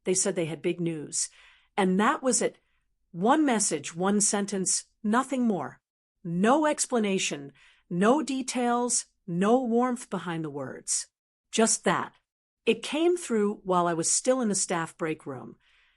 They said they had big news. And that was it. One message, one sentence, nothing more. No explanation, no details, no warmth behind the words. Just that. It came through while I was still in the staff break room,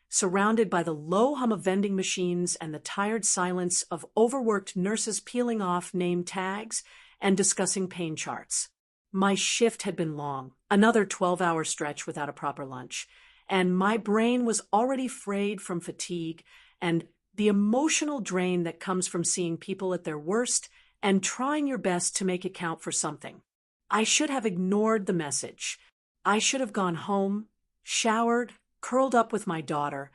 surrounded by the low hum of vending machines and the tired silence of overworked nurses peeling off name tags and discussing pain charts. My shift had been long, another 12-hour stretch without a proper lunch, and my brain was already frayed from fatigue and the emotional drain that comes from seeing people at their worst and trying your best to make it count for something. I should have ignored the message. I should have gone home, showered, curled up with my daughter,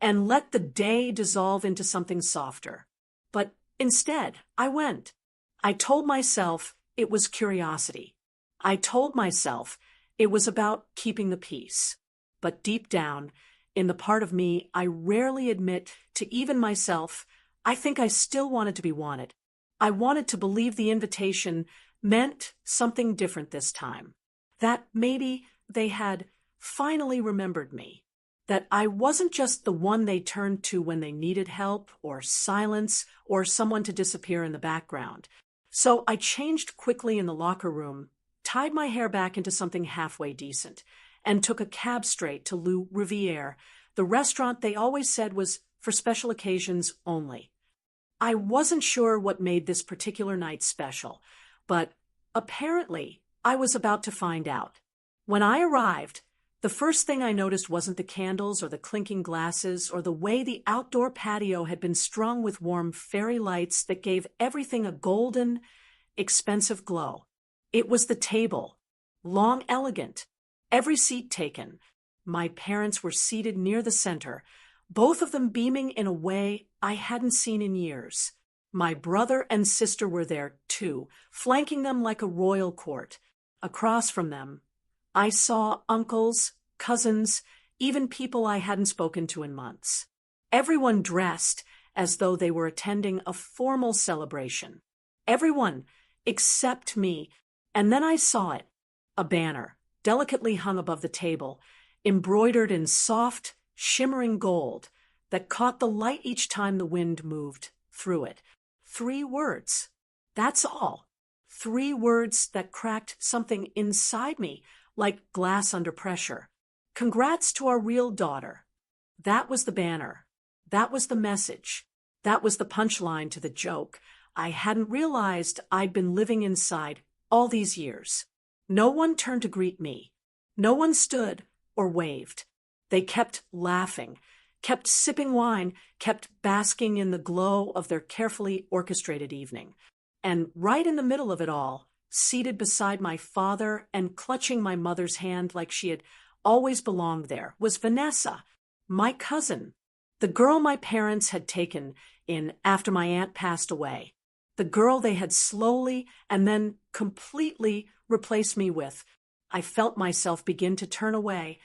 and let the day dissolve into something softer. But instead, I went. I told myself it was curiosity. I told myself it was about keeping the peace. But deep down, in the part of me I rarely admit to even myself, I think I still wanted to be wanted. I wanted to believe the invitation meant something different this time. That maybe they had finally remembered me. That I wasn't just the one they turned to when they needed help or silence or someone to disappear in the background. So I changed quickly in the locker room, tied my hair back into something halfway decent, and took a cab straight to Le Riviere, the restaurant they always said was for special occasions only. I wasn't sure what made this particular night special, but apparently I was about to find out. When I arrived, the first thing I noticed wasn't the candles or the clinking glasses or the way the outdoor patio had been strung with warm fairy lights that gave everything a golden, expensive glow. It was the table, long elegant, every seat taken. My parents were seated near the center, both of them beaming in a way I hadn't seen in years. My brother and sister were there, too, flanking them like a royal court. Across from them, I saw uncles, cousins, even people I hadn't spoken to in months. Everyone dressed as though they were attending a formal celebration. Everyone except me. And then I saw it, a banner, delicately hung above the table, embroidered in soft, shimmering gold that caught the light each time the wind moved through it. 3 words. That's all. 3 words that cracked something inside me like glass under pressure. Congrats to our real daughter. That was the banner. That was the message. That was the punchline to the joke I hadn't realized I'd been living inside all these years. No one turned to greet me. No one stood or waved. They kept laughing, kept sipping wine, kept basking in the glow of their carefully orchestrated evening. And right in the middle of it all, seated beside my father and clutching my mother's hand like she had always belonged there, was Vanessa, my cousin, the girl my parents had taken in after my aunt passed away, the girl they had slowly and then completely replaced me with. I felt myself begin to turn away,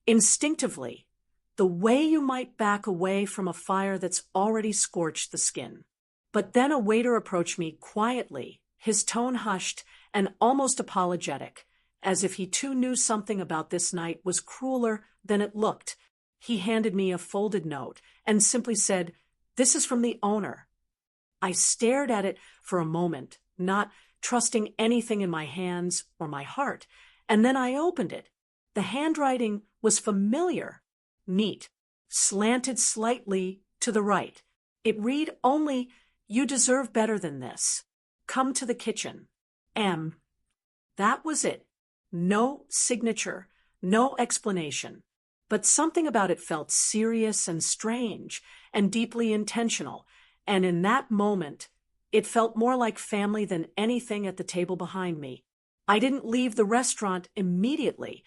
instinctively, the way you might back away from a fire that's already scorched the skin. But then a waiter approached me quietly, his tone hushed and almost apologetic, as if he too knew something about this night was crueler than it looked. He handed me a folded note and simply said, "This is from the owner." I stared at it for a moment, not trusting anything in my hands or my heart, and then I opened it. The handwriting was familiar, neat, slanted slightly to the right. It read only, "You deserve better than this. Come to the kitchen. M." That was it. No signature, no explanation. But something about it felt serious and strange and deeply intentional, and in that moment, it felt more like family than anything at the table behind me. I didn't leave the restaurant immediately.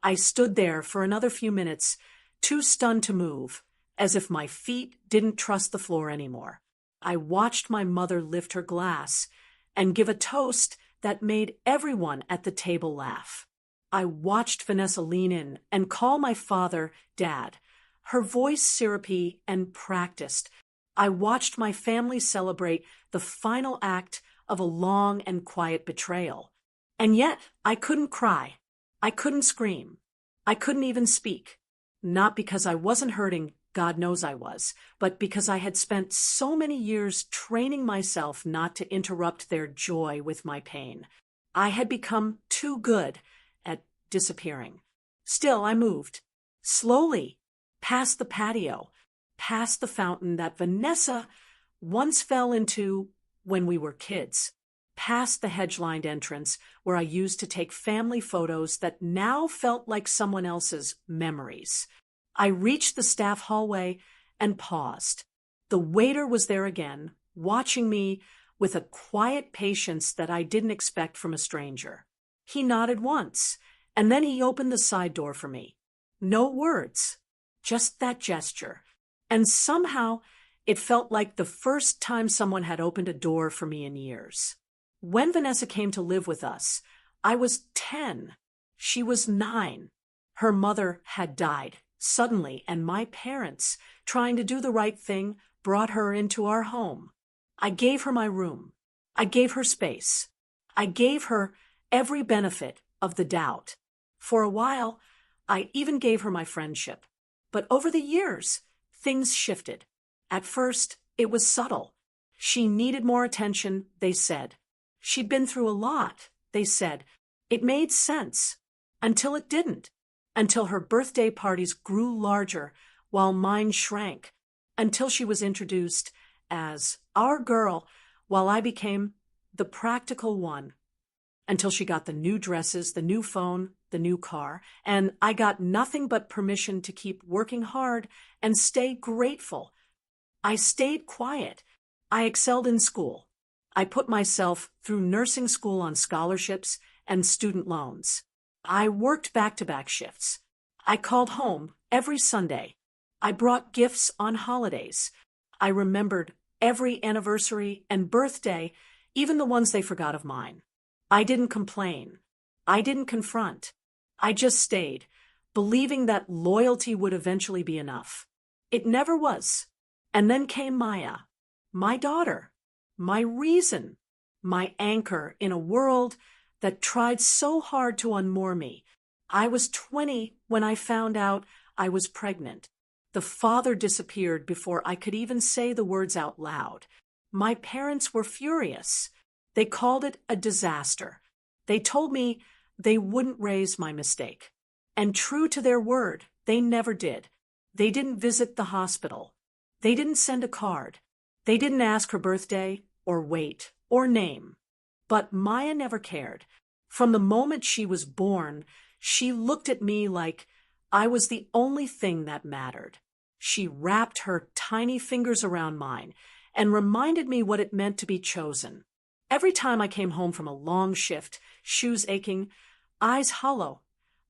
I stood there for another few minutes, too stunned to move, as if my feet didn't trust the floor anymore. I watched my mother lift her glass and give a toast that made everyone at the table laugh. I watched Vanessa lean in and call my father Dad, her voice syrupy and practiced. I watched my family celebrate the final act of a long and quiet betrayal. And yet I couldn't cry. I couldn't scream. I couldn't even speak. Not because I wasn't hurting, God knows I was, but because I had spent so many years training myself not to interrupt their joy with my pain. I had become too good at disappearing. Still, I moved. Slowly, past the patio, past the fountain that Vanessa once fell into when we were kids, past the hedge-lined entrance where I used to take family photos that now felt like someone else's memories. I reached the staff hallway and paused. The waiter was there again, watching me with a quiet patience that I didn't expect from a stranger. He nodded once, and then he opened the side door for me. No words, just that gesture. And somehow, it felt like the first time someone had opened a door for me in years. When Vanessa came to live with us, I was 10. She was 9. Her mother had died suddenly, and my parents, trying to do the right thing, brought her into our home. I gave her my room. I gave her space. I gave her every benefit of the doubt. For a while, I even gave her my friendship. But over the years, things shifted. At first, it was subtle. She needed more attention, they said. She'd been through a lot, they said. It made sense. Until it didn't. Until her birthday parties grew larger while mine shrank. Until she was introduced as our girl while I became the practical one. Until she got the new dresses, the new phone, the new car, and I got nothing but permission to keep working hard and stay grateful. I stayed quiet. I excelled in school. I put myself through nursing school on scholarships and student loans. I worked back-to-back shifts. I called home every Sunday. I brought gifts on holidays. I remembered every anniversary and birthday, even the ones they forgot of mine. I didn't complain. I didn't confront. I just stayed, believing that loyalty would eventually be enough. It never was. And then came Maya, my daughter, my reason, my anchor in a world that tried so hard to unmoor me. I was 20 when I found out I was pregnant. The father disappeared before I could even say the words out loud. My parents were furious. They called it a disaster. They told me they wouldn't raise my mistake. And true to their word, they never did. They didn't visit the hospital. They didn't send a card. They didn't ask her birthday or weight or name. But Maya never cared. From the moment she was born, she looked at me like I was the only thing that mattered. She wrapped her tiny fingers around mine and reminded me what it meant to be chosen. Every time I came home from a long shift, shoes aching, eyes hollow,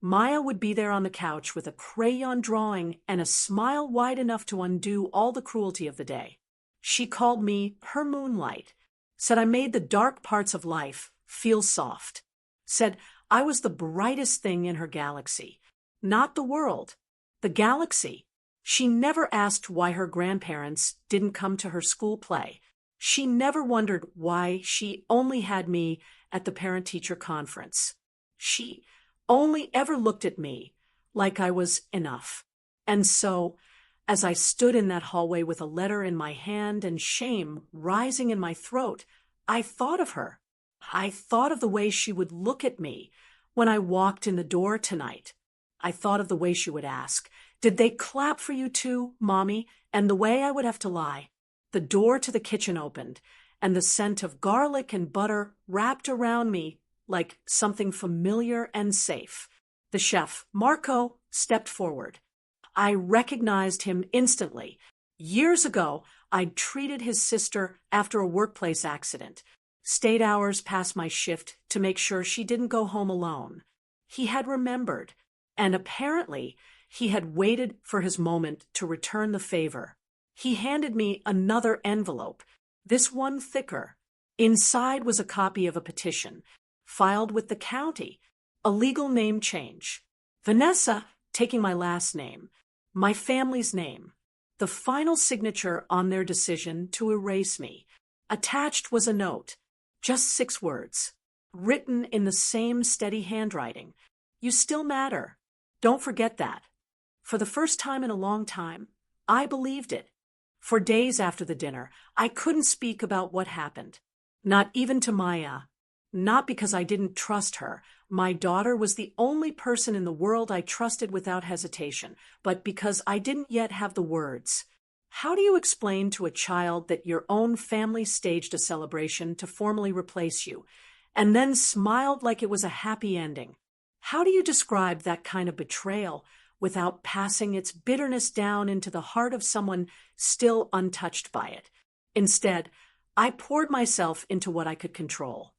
Maya would be there on the couch with a crayon drawing and a smile wide enough to undo all the cruelty of the day. She called me her moonlight, said I made the dark parts of life feel soft, said I was the brightest thing in her galaxy. Not the world, the galaxy. She never asked why her grandparents didn't come to her school play. She never wondered why she only had me at the parent-teacher conference. She only ever looked at me like I was enough. And so, as I stood in that hallway with a letter in my hand and shame rising in my throat, I thought of her. I thought of the way she would look at me when I walked in the door tonight. I thought of the way she would ask, "Did they clap for you too, Mommy?" And the way I would have to lie. The door to the kitchen opened, and the scent of garlic and butter wrapped around me like something familiar and safe. The chef, Marco, stepped forward. I recognized him instantly. Years ago, I'd treated his sister after a workplace accident, stayed hours past my shift to make sure she didn't go home alone. He had remembered, and apparently he had waited for his moment to return the favor. He handed me another envelope, this one thicker. Inside was a copy of a petition, filed with the county, a legal name change. Vanessa, taking my last name, my family's name, the final signature on their decision to erase me. Attached was a note, just 6 words, written in the same steady handwriting. You still matter. Don't forget that. For the first time in a long time, I believed it. For days after the dinner, I couldn't speak about what happened. Not even to Maya. Not because I didn't trust her. My daughter was the only person in the world I trusted without hesitation, but because I didn't yet have the words. How do you explain to a child that your own family staged a celebration to formally replace you, and then smiled like it was a happy ending? How do you describe that kind of betrayal without passing its bitterness down into the heart of someone still untouched by it? Instead, I poured myself into what I could control.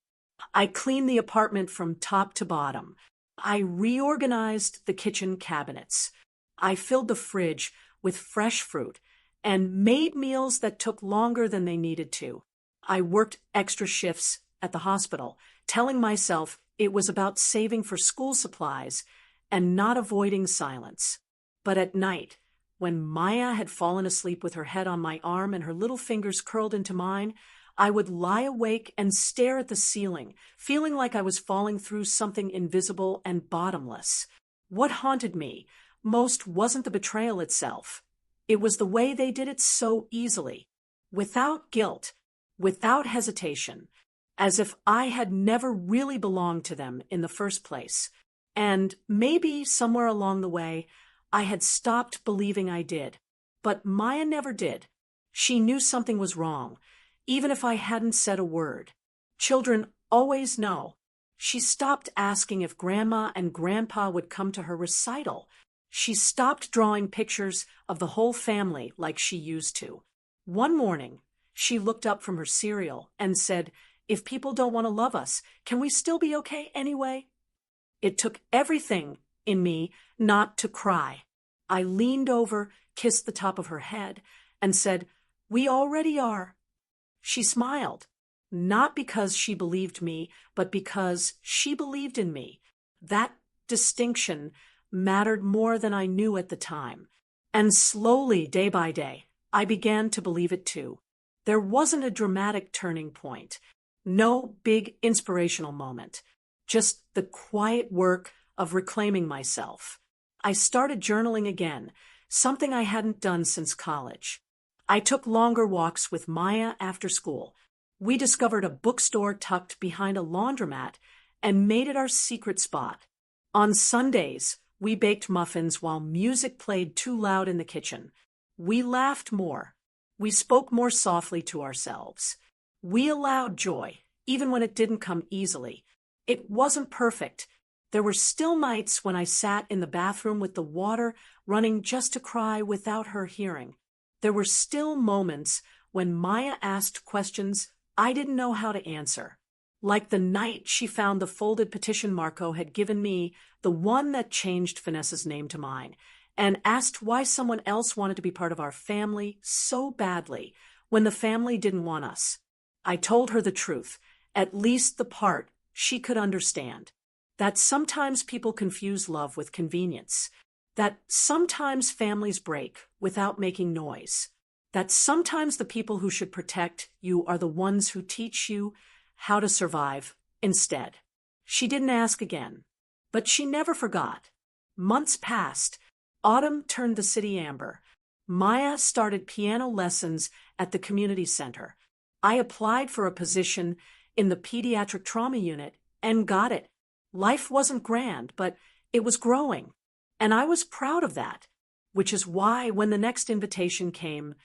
I cleaned the apartment from top to bottom. I reorganized the kitchen cabinets. I filled the fridge with fresh fruit and made meals that took longer than they needed to. I worked extra shifts at the hospital, telling myself it was about saving for school supplies and not avoiding silence. But at night, when Maya had fallen asleep with her head on my arm and her little fingers curled into mine, I would lie awake and stare at the ceiling, feeling like I was falling through something invisible and bottomless. What haunted me most wasn't the betrayal itself. It was the way they did it so easily, without guilt, without hesitation, as if I had never really belonged to them in the first place. And maybe somewhere along the way, I had stopped believing I did. But Maya never did. She knew something was wrong, even if I hadn't said a word. Children always know. She stopped asking if Grandma and Grandpa would come to her recital. She stopped drawing pictures of the whole family like she used to. One morning, she looked up from her cereal and said, "If people don't want to love us, can we still be okay anyway?" It took everything in me not to cry. I leaned over, kissed the top of her head, and said, "We already are." She smiled, not because she believed me, but because she believed in me. That distinction mattered more than I knew at the time. And slowly, day by day, I began to believe it too. There wasn't a dramatic turning point, no big inspirational moment, just the quiet work of reclaiming myself. I started journaling again, something I hadn't done since college. I took longer walks with Maya after school. We discovered a bookstore tucked behind a laundromat and made it our secret spot. On Sundays, we baked muffins while music played too loud in the kitchen. We laughed more. We spoke more softly to ourselves. We allowed joy, even when it didn't come easily. It wasn't perfect. There were still nights when I sat in the bathroom with the water running just to cry without her hearing. There were still moments when Maya asked questions I didn't know how to answer. Like the night she found the folded petition Marco had given me, the one that changed Vanessa's name to mine, and asked why someone else wanted to be part of our family so badly when the family didn't want us. I told her the truth, at least the part she could understand. That sometimes people confuse love with convenience. That sometimes families break without making noise. That sometimes the people who should protect you are the ones who teach you how to survive instead. She didn't ask again, but she never forgot. Months passed. Autumn turned the city amber. Maya started piano lessons at the community center. I applied for a position in the pediatric trauma unit and got it. Life wasn't grand, but it was growing. And I was proud of that, which is why when the next invitation came,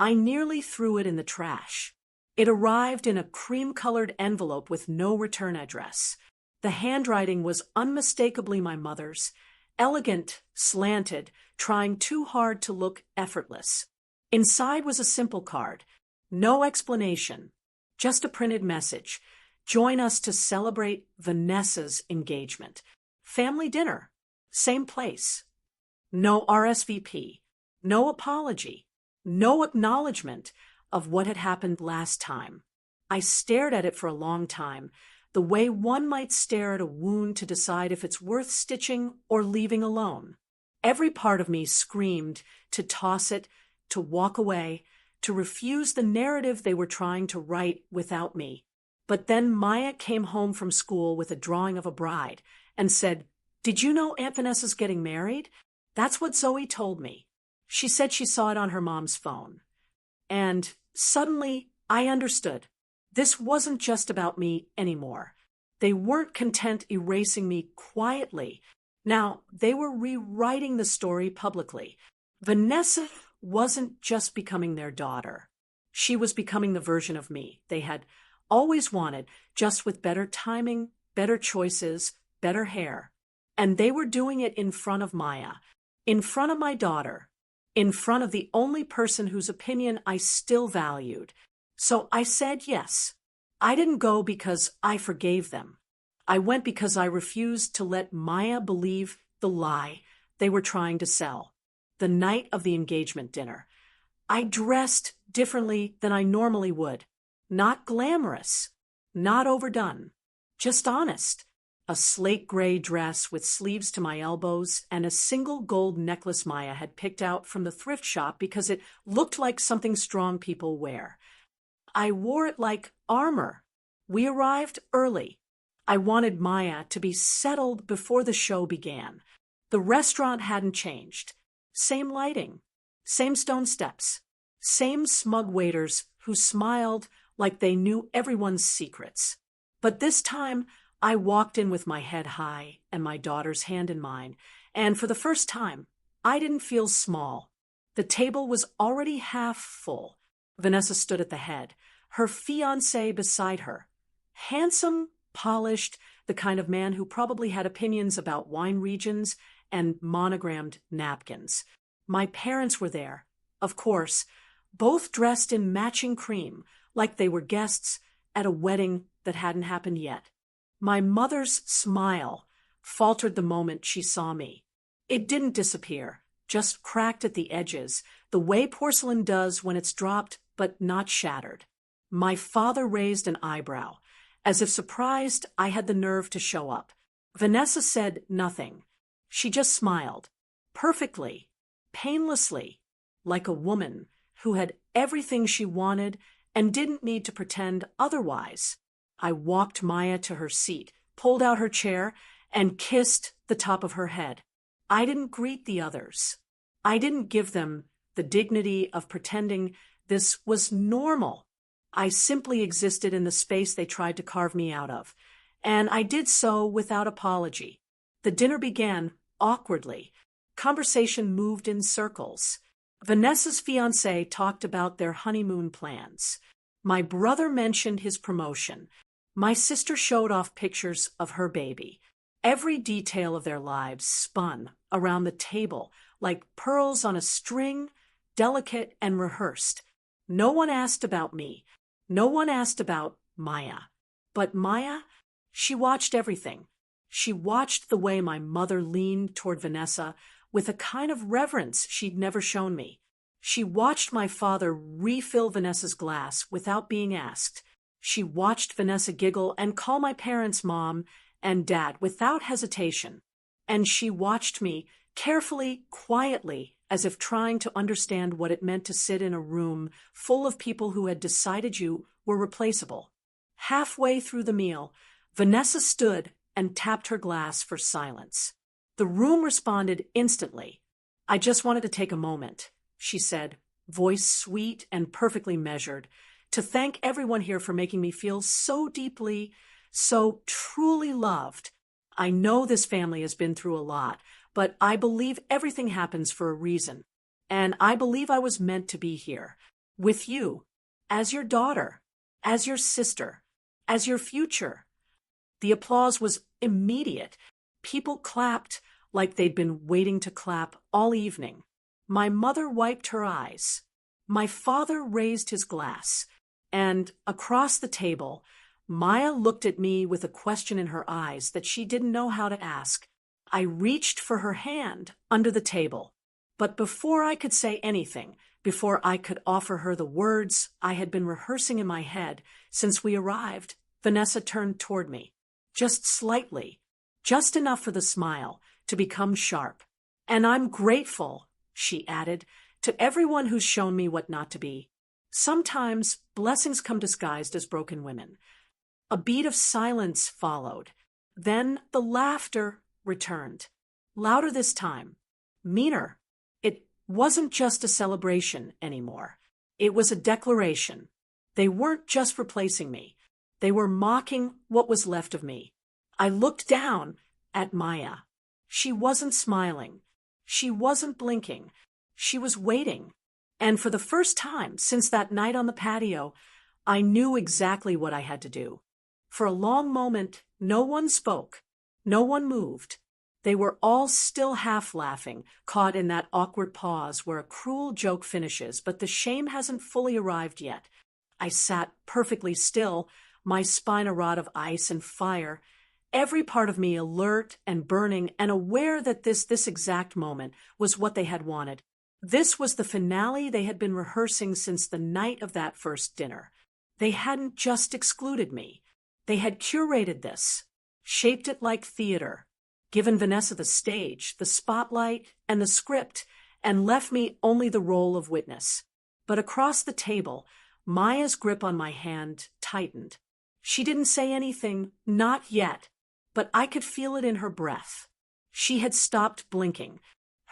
I nearly threw it in the trash. It arrived in a cream-colored envelope with no return address. The handwriting was unmistakably my mother's, elegant, slanted, trying too hard to look effortless. Inside was a simple card, no explanation, just a printed message. Join us to celebrate Vanessa's engagement. Family dinner, same place. No RSVP, no apology, no acknowledgement of what had happened last time. I stared at it for a long time, the way one might stare at a wound to decide if it's worth stitching or leaving alone. Every part of me screamed to toss it, to walk away, to refuse the narrative they were trying to write without me. But then Maya came home from school with a drawing of a bride and said, "Did you know Aunt Vanessa's getting married?" That's what Zoe told me. She said she saw it on her mom's phone. And suddenly, I understood. This wasn't just about me anymore. They weren't content erasing me quietly. Now, they were rewriting the story publicly. Vanessa wasn't just becoming their daughter. She was becoming the version of me they had always wanted, just with better timing, better choices, better hair. And they were doing it in front of Maya, in front of my daughter, in front of the only person whose opinion I still valued. So I said yes. I didn't go because I forgave them. I went because I refused to let Maya believe the lie they were trying to sell. The night of the engagement dinner, I dressed differently than I normally would. Not glamorous, not overdone, just honest. A slate gray dress with sleeves to my elbows and a single gold necklace Maya had picked out from the thrift shop because it looked like something strong people wear. I wore it like armor. We arrived early. I wanted Maya to be settled before the show began. The restaurant hadn't changed. Same lighting, same stone steps, same smug waiters who smiled like they knew everyone's secrets. But this time, I walked in with my head high and my daughter's hand in mine, and for the first time, I didn't feel small. The table was already half full. Vanessa stood at the head, her fiancé beside her. Handsome, polished, the kind of man who probably had opinions about wine regions and monogrammed napkins. My parents were there, of course, both dressed in matching cream, like they were guests at a wedding that hadn't happened yet. My mother's smile faltered the moment she saw me. It didn't disappear, just cracked at the edges, the way porcelain does when it's dropped but not shattered. My father raised an eyebrow, as if surprised I had the nerve to show up. Vanessa said nothing. She just smiled, perfectly, painlessly, like a woman who had everything she wanted and didn't need to pretend otherwise. I walked Maya to her seat, pulled out her chair, and kissed the top of her head. I didn't greet the others. I didn't give them the dignity of pretending this was normal. I simply existed in the space they tried to carve me out of, and I did so without apology. The dinner began awkwardly. Conversation moved in circles. Vanessa's fiancé talked about their honeymoon plans. My brother mentioned his promotion. My sister showed off pictures of her baby. Every detail of their lives spun around the table like pearls on a string, delicate and rehearsed. No one asked about me. No one asked about Maya. But Maya, she watched everything. She watched the way my mother leaned toward Vanessa with a kind of reverence she'd never shown me. She watched my father refill Vanessa's glass without being asked. She watched Vanessa giggle and call my parents mom and dad without hesitation. And she watched me carefully, quietly, as if trying to understand what it meant to sit in a room full of people who had decided you were replaceable. Halfway through the meal, Vanessa stood and tapped her glass for silence. The room responded instantly. I just wanted to take a moment, she said, voice sweet and perfectly measured, to thank everyone here for making me feel so deeply, so truly loved. I know this family has been through a lot, but I believe everything happens for a reason. And I believe I was meant to be here, with you, as your daughter, as your sister, as your future. The applause was immediate. People clapped like they'd been waiting to clap all evening. My mother wiped her eyes. My father raised his glass. And across the table, Maya looked at me with a question in her eyes that she didn't know how to ask. I reached for her hand under the table. But before I could say anything, before I could offer her the words I had been rehearsing in my head since we arrived, Vanessa turned toward me. Just slightly, just enough for the smile to become sharp. And I'm grateful, she added, to everyone who's shown me what not to be. Sometimes blessings come disguised as broken women. A beat of silence followed. Then the laughter returned. Louder this time. meaner. It wasn't just a celebration anymore. It was a declaration. They weren't just replacing me. They were mocking what was left of me. I looked down at Maya. She wasn't smiling. She wasn't blinking. She was waiting. And for the first time since that night on the patio, I knew exactly what I had to do. For a long moment, no one spoke. No one moved. They were all still half laughing, caught in that awkward pause where a cruel joke finishes, but the shame hasn't fully arrived yet. I sat perfectly still, my spine a rod of ice and fire, every part of me alert and burning and aware that this exact moment was what they had wanted. This was the finale they had been rehearsing since the night of that first dinner. They hadn't just excluded me. They had curated this, shaped it like theater, given Vanessa the stage, the spotlight, and the script, and left me only the role of witness. But across the table, Maya's grip on my hand tightened. She didn't say anything, not yet, but I could feel it in her breath. She had stopped blinking.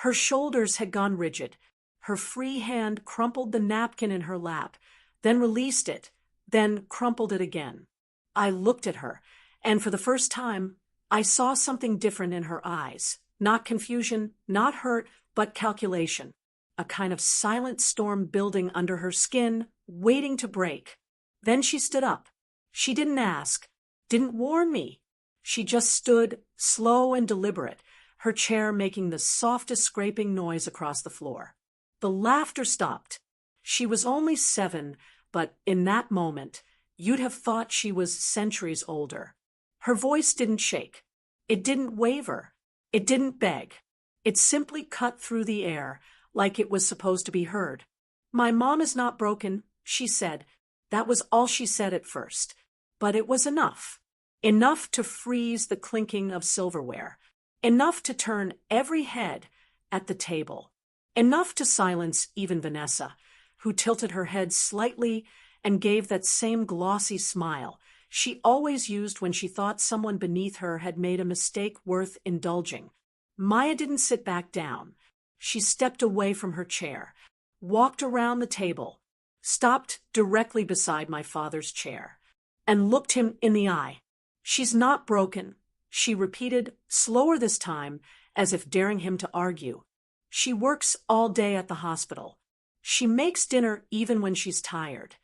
Her shoulders had gone rigid. Her free hand crumpled the napkin in her lap, then released it, then crumpled it again. I looked at her, and for the first time, I saw something different in her eyes. Not confusion, not hurt, but calculation. A kind of silent storm building under her skin, waiting to break. Then she stood up. She didn't ask, didn't warn me. She just stood, slow and deliberate, her chair making the softest scraping noise across the floor. The laughter stopped. She was only 7, but in that moment, you'd have thought she was centuries older. Her voice didn't shake. It didn't waver. It didn't beg. It simply cut through the air, like it was supposed to be heard. "My mom is not broken," she said. That was all she said at first. But it was enough. Enough to freeze the clinking of silverware. Enough to turn every head at the table. Enough to silence even Vanessa, who tilted her head slightly and gave that same glossy smile she always used when she thought someone beneath her had made a mistake worth indulging. Maya didn't sit back down. She stepped away from her chair, walked around the table, stopped directly beside my father's chair, and looked him in the eye. "She's not broken," she repeated, slower this time, as if daring him to argue. "She works all day at the hospital. She makes dinner even when she's tired.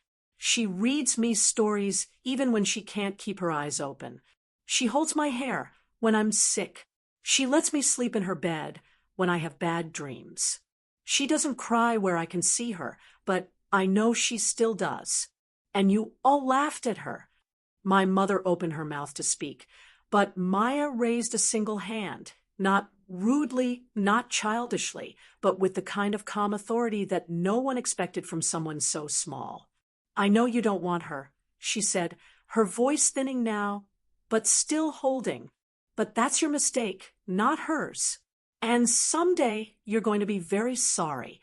She reads me stories even when she can't keep her eyes open. She holds my hair when I'm sick. She lets me sleep in her bed when I have bad dreams. She doesn't cry where I can see her, but I know she still does. And you all laughed at her." My mother opened her mouth to speak, but Maya raised a single hand, not rudely, not childishly, but with the kind of calm authority that no one expected from someone so small. "I know you don't want her," she said, her voice thinning now, but still holding. "But that's your mistake, not hers. And someday you're going to be very sorry.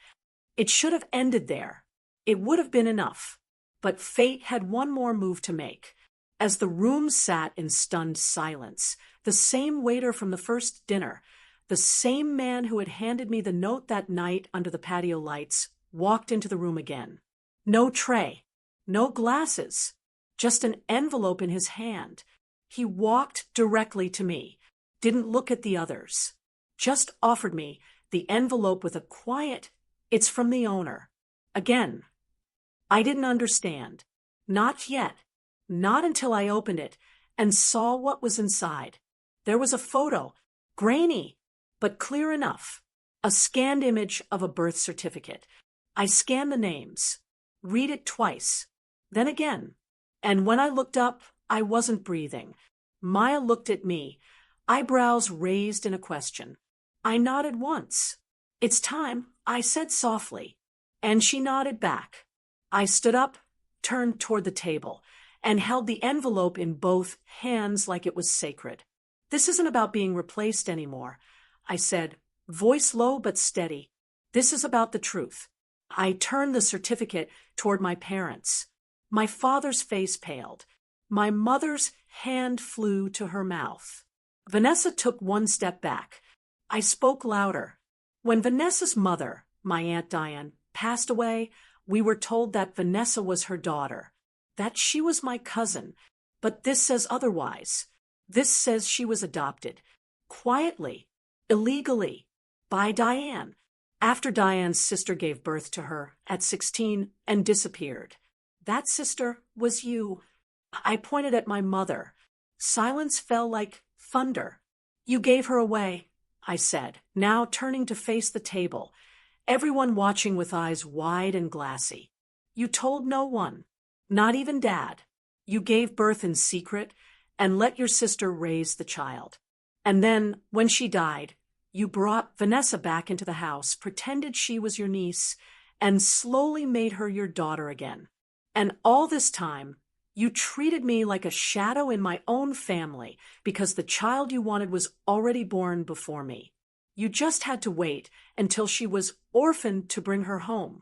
It should have ended there. It would have been enough." But fate had one more move to make. As the room sat in stunned silence, the same waiter from the first dinner, the same man who had handed me the note that night under the patio lights, walked into the room again. No tray, no glasses, just an envelope in his hand. He walked directly to me, didn't look at the others, just offered me the envelope with a quiet, "It's from the owner." Again, I didn't understand. Not yet. Not until I opened it and saw what was inside. There was a photo, grainy, but clear enough. A scanned image of a birth certificate. I scanned the names, read it twice, then again. And when I looked up, I wasn't breathing. Maya looked at me, eyebrows raised in a question. I nodded once. "It's time," I said softly, and she nodded back. I stood up, turned toward the table, and held the envelope in both hands like it was sacred. "This isn't about being replaced anymore," I said, voice low but steady. "This is about the truth." I turned the certificate toward my parents. My father's face paled. My mother's hand flew to her mouth. Vanessa took one step back. I spoke louder. When Vanessa's mother, my Aunt Diane, passed away, we were told that Vanessa was her daughter, that she was my cousin, but this says otherwise. This says she was adopted, quietly, illegally, by Diane, after Diane's sister gave birth to her at 16 and disappeared. That sister was you. I pointed at my mother. Silence fell like thunder. You gave her away, I said, now turning to face the table, everyone watching with eyes wide and glassy. You told no one, not even Dad. You gave birth in secret and let your sister raise the child. And then, when she died, you brought Vanessa back into the house, pretended she was your niece, and slowly made her your daughter again. And all this time, you treated me like a shadow in my own family because the child you wanted was already born before me. You just had to wait until she was orphaned to bring her home.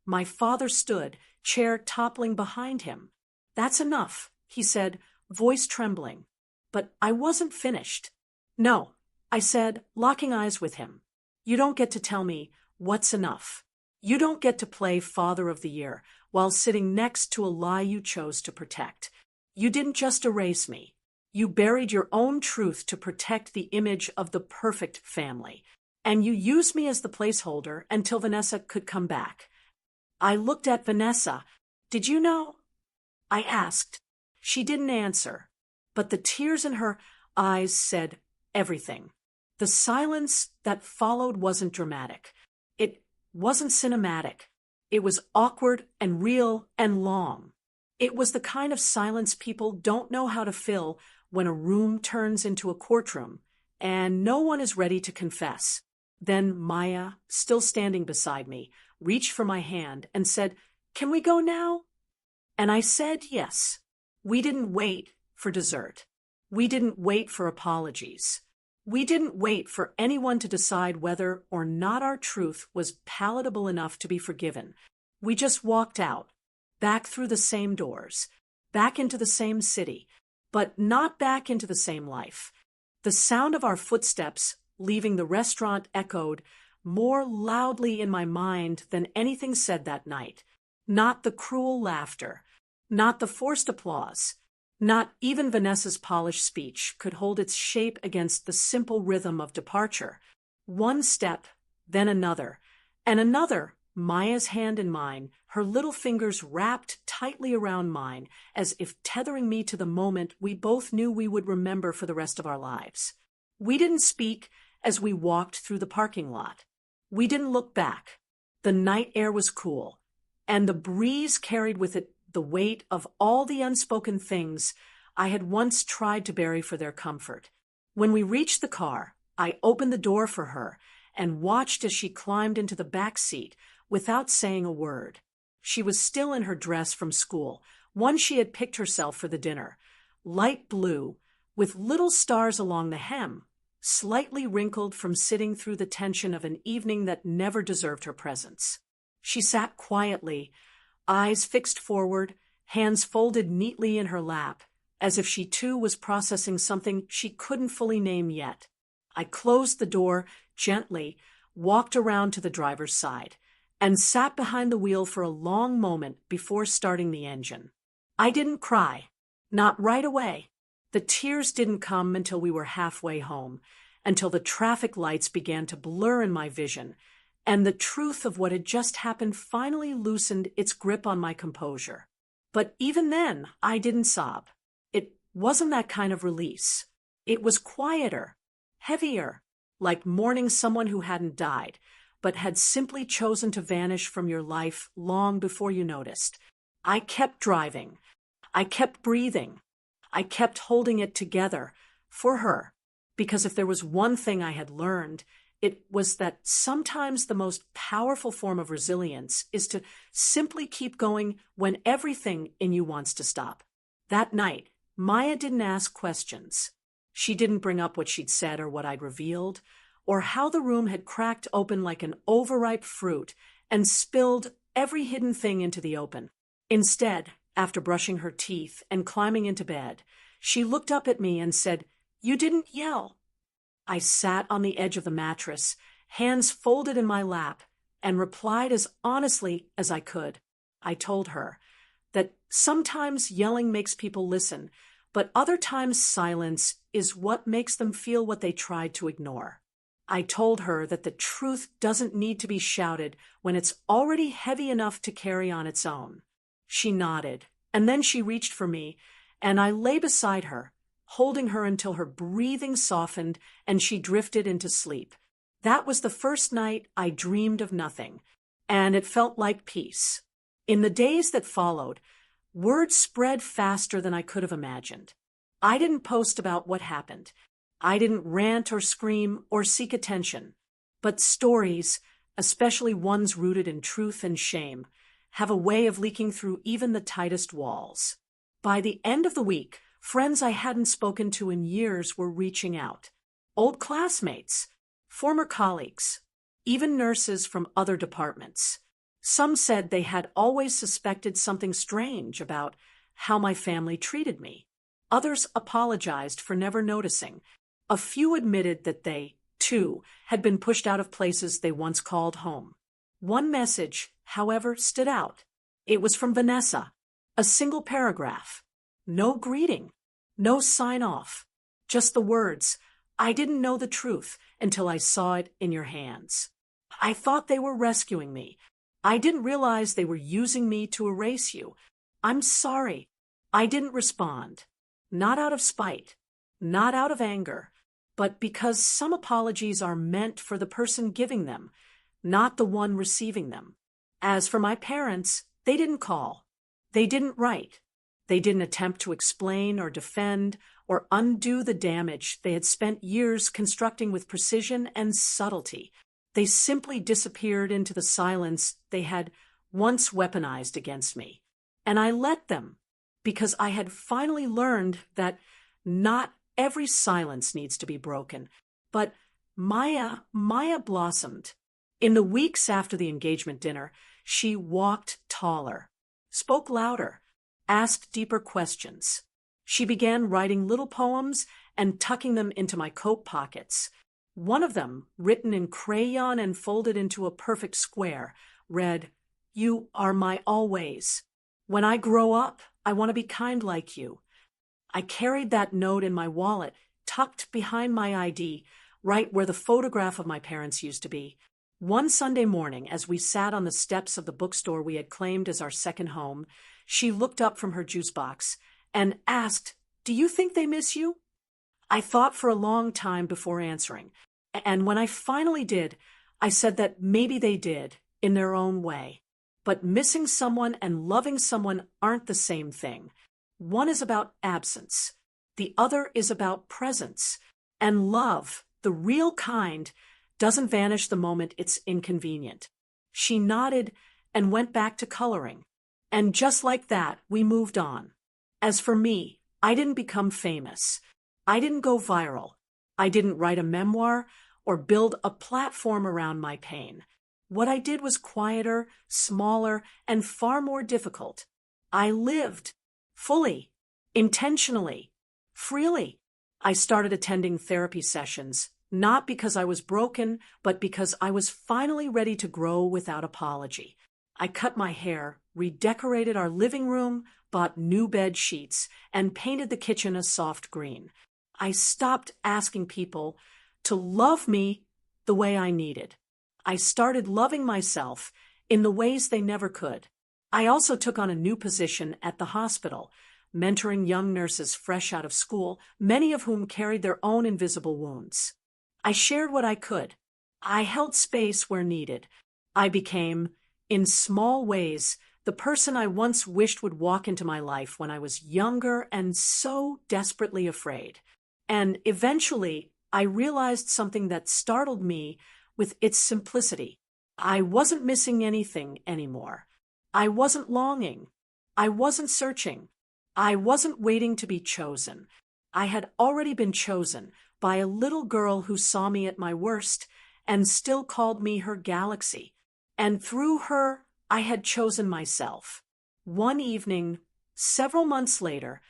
My father stood, chair toppling behind him. That's enough, he said, voice trembling. But I wasn't finished. No, I said, locking eyes with him. You don't get to tell me what's enough. You don't get to play Father of the Year while sitting next to a lie you chose to protect. You didn't just erase me. You buried your own truth to protect the image of the perfect family. And you used me as the placeholder until Vanessa could come back. I looked at Vanessa. Did you know? I asked. She didn't answer, but the tears in her eyes said everything. The silence that followed wasn't dramatic. It wasn't cinematic. It was awkward and real and long. It was the kind of silence people don't know how to fill when a room turns into a courtroom and no one is ready to confess. Then Maya, still standing beside me, reached for my hand and said, "Can we go now?" And I said yes. We didn't wait for dessert. We didn't wait for apologies. We didn't wait for anyone to decide whether or not our truth was palatable enough to be forgiven. We just walked out, back through the same doors, back into the same city, but not back into the same life. The sound of our footsteps leaving the restaurant echoed more loudly in my mind than anything said that night. Not the cruel laughter, not the forced applause, not even Vanessa's polished speech could hold its shape against the simple rhythm of departure. One step, then another, and another, Maya's hand in mine, her little fingers wrapped tightly around mine, as if tethering me to the moment we both knew we would remember for the rest of our lives. We didn't speak as we walked through the parking lot. We didn't look back. The night air was cool, and the breeze carried with it the weight of all the unspoken things I had once tried to bury for their comfort. When we reached the car, I opened the door for her and watched as she climbed into the back seat without saying a word. She was still in her dress from school, one she had picked herself for the dinner, light blue, with little stars along the hem, slightly wrinkled from sitting through the tension of an evening that never deserved her presence. She sat quietly, eyes fixed forward, hands folded neatly in her lap, as if she too was processing something she couldn't fully name yet. I closed the door gently, walked around to the driver's side, and sat behind the wheel for a long moment before starting the engine. I didn't cry, not right away. The tears didn't come until we were halfway home, until the traffic lights began to blur in my vision, and the truth of what had just happened finally loosened its grip on my composure. But even then, I didn't sob. It wasn't that kind of release. It was quieter, heavier, like mourning someone who hadn't died, but had simply chosen to vanish from your life long before you noticed. I kept driving. I kept breathing. I kept holding it together for her, because if there was one thing I had learned, it was that sometimes the most powerful form of resilience is to simply keep going when everything in you wants to stop. That night, Maya didn't ask questions. She didn't bring up what she'd said or what I'd revealed, or how the room had cracked open like an overripe fruit and spilled every hidden thing into the open. Instead, after brushing her teeth and climbing into bed, she looked up at me and said, "You didn't yell." I sat on the edge of the mattress hands folded in my lap, and replied as honestly as I could. I told her that sometimes yelling makes people listen, but other times silence is what makes them feel what they tried to ignore. I told her that the truth doesn't need to be shouted when it's already heavy enough to carry on its own. She nodded, and then she reached for me, and I lay beside her, holding her until her breathing softened and she drifted into sleep. That was the first night I dreamed of nothing, and it felt like peace. In the days that followed, word spread faster than I could have imagined. I didn't post about what happened. I didn't rant or scream or seek attention. But stories, especially ones rooted in truth and shame, have a way of leaking through even the tightest walls. By the end of the week, friends I hadn't spoken to in years were reaching out. Old classmates, former colleagues, even nurses from other departments. Some said they had always suspected something strange about how my family treated me. Others apologized for never noticing. A few admitted that they, too, had been pushed out of places they once called home. One message, however, stood out. It was from Vanessa. A single paragraph. No greeting. No sign-off. Just the words, "I didn't know the truth until I saw it in your hands. I thought they were rescuing me. I didn't realize they were using me to erase you. I'm sorry." I didn't respond. Not out of spite. Not out of anger. But because some apologies are meant for the person giving them, not the one receiving them. As for my parents, they didn't call. They didn't write. They didn't attempt to explain or defend or undo the damage they had spent years constructing with precision and subtlety. They simply disappeared into the silence they had once weaponized against me. And I let them, because I had finally learned that not every silence needs to be broken. But Maya blossomed. In the weeks after the engagement dinner, she walked taller, spoke louder, asked deeper questions. She began writing little poems and tucking them into my coat pockets. One of them, written in crayon and folded into a perfect square, read, "You are my always. When I grow up, I want to be kind like you." I carried that note in my wallet, tucked behind my ID, right where the photograph of my parents used to be. One Sunday morning, as we sat on the steps of the bookstore we had claimed as our second home, she looked up from her juice box and asked, "Do you think they miss you?" I thought for a long time before answering, and when I finally did, I said that maybe they did, in their own way. But missing someone and loving someone aren't the same thing. One is about absence. The other is about presence. And love, the real kind, doesn't vanish the moment it's inconvenient. She nodded and went back to coloring. And just like that, we moved on. As for me, I didn't become famous. I didn't go viral. I didn't write a memoir or build a platform around my pain. What I did was quieter, smaller, and far more difficult. I lived. Fully. Intentionally. Freely. I started attending therapy sessions, not because I was broken, but because I was finally ready to grow without apology. I cut my hair, redecorated our living room, bought new bed sheets, and painted the kitchen a soft green. I stopped asking people to love me the way I needed. I started loving myself in the ways they never could. I also took on a new position at the hospital, mentoring young nurses fresh out of school, many of whom carried their own invisible wounds. I shared what I could. I held space where needed. I became, in small ways, the person I once wished would walk into my life when I was younger and so desperately afraid. And eventually, I realized something that startled me with its simplicity. I wasn't missing anything anymore. I wasn't longing. I wasn't searching. I wasn't waiting to be chosen. I had already been chosen by a little girl who saw me at my worst and still called me her galaxy. And through her, I had chosen myself. One evening, several months later,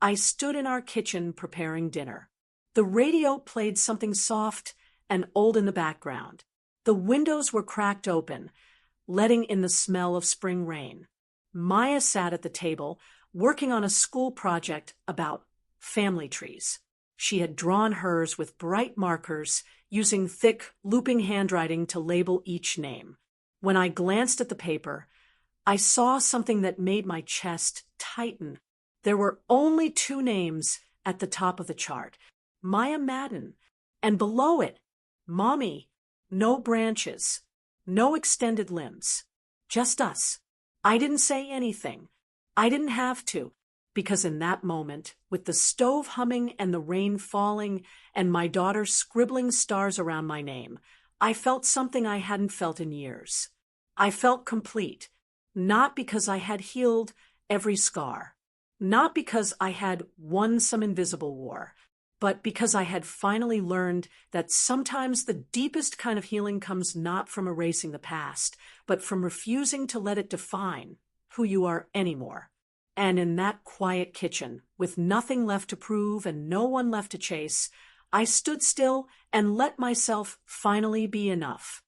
I stood in our kitchen preparing dinner. The radio played something soft and old in the background. The windows were cracked open, letting in the smell of spring rain. Maya sat at the table, working on a school project about family trees. She had drawn hers with bright markers, using thick, looping handwriting to label each name. When I glanced at the paper, I saw something that made my chest tighten. There were only 2 names at the top of the chart, Maya Madden, and below it, Mommy, no branches, no extended limbs, just us. I didn't say anything. I didn't have to, because in that moment, with the stove humming and the rain falling and my daughter scribbling stars around my name, I felt something I hadn't felt in years. I felt complete, not because I had healed every scar, not because I had won some invisible war, but because I had finally learned that sometimes the deepest kind of healing comes not from erasing the past, but from refusing to let it define who you are anymore. And in that quiet kitchen, with nothing left to prove and no one left to chase, I stood still and let myself finally be enough.